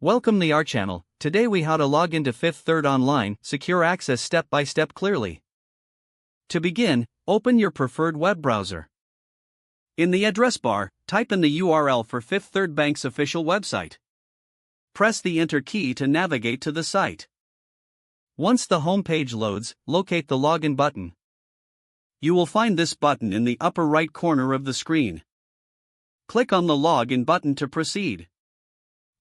Welcome to our channel. Today we how to log into Fifth Third Online, secure access step by step clearly. To begin, open your preferred web browser. In the address bar, type in the URL for Fifth Third Bank's official website. Press the Enter key to navigate to the site. Once the home page loads, locate the login button. You will find this button in the upper right corner of the screen. Click on the Login button to proceed.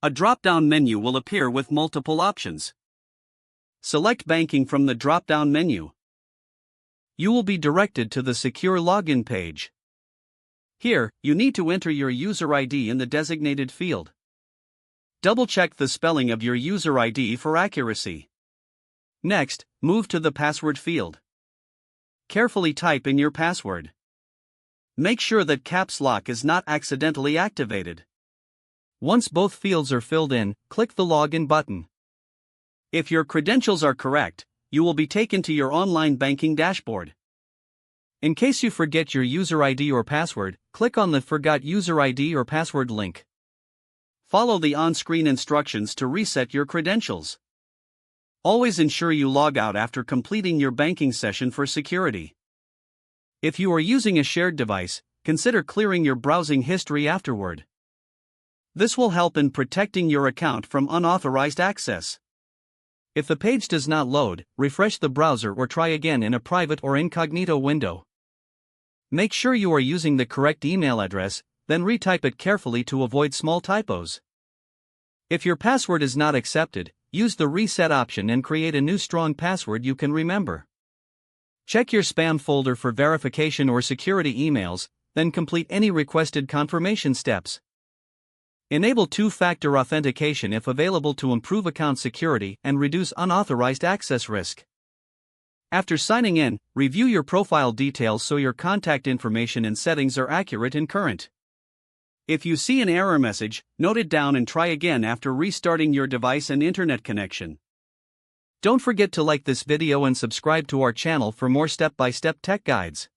A drop-down menu will appear with multiple options. Select Banking from the drop-down menu. You will be directed to the Secure Login page. Here, you need to enter your user ID in the designated field. Double-check the spelling of your user ID for accuracy. Next, move to the Password field. Carefully type in your password. Make sure that Caps Lock is not accidentally activated. Once both fields are filled in, click the Login button. If your credentials are correct, you will be taken to your online banking dashboard. In case you forget your user ID or password, click on the Forgot User ID or Password link. Follow the on-screen instructions to reset your credentials. Always ensure you log out after completing your banking session for security. If you are using a shared device, consider clearing your browsing history afterward. This will help in protecting your account from unauthorized access. If the page does not load, refresh the browser or try again in a private or incognito window. Make sure you are using the correct email address, then retype it carefully to avoid small typos. If your password is not accepted, use the reset option and create a new strong password you can remember. Check your spam folder for verification or security emails, then complete any requested confirmation steps. Enable two-factor authentication if available to improve account security and reduce unauthorized access risk. After signing in, review your profile details so your contact information and settings are accurate and current. If you see an error message, note it down and try again after restarting your device and internet connection. Don't forget to like this video and subscribe to our channel for more step-by-step tech guides.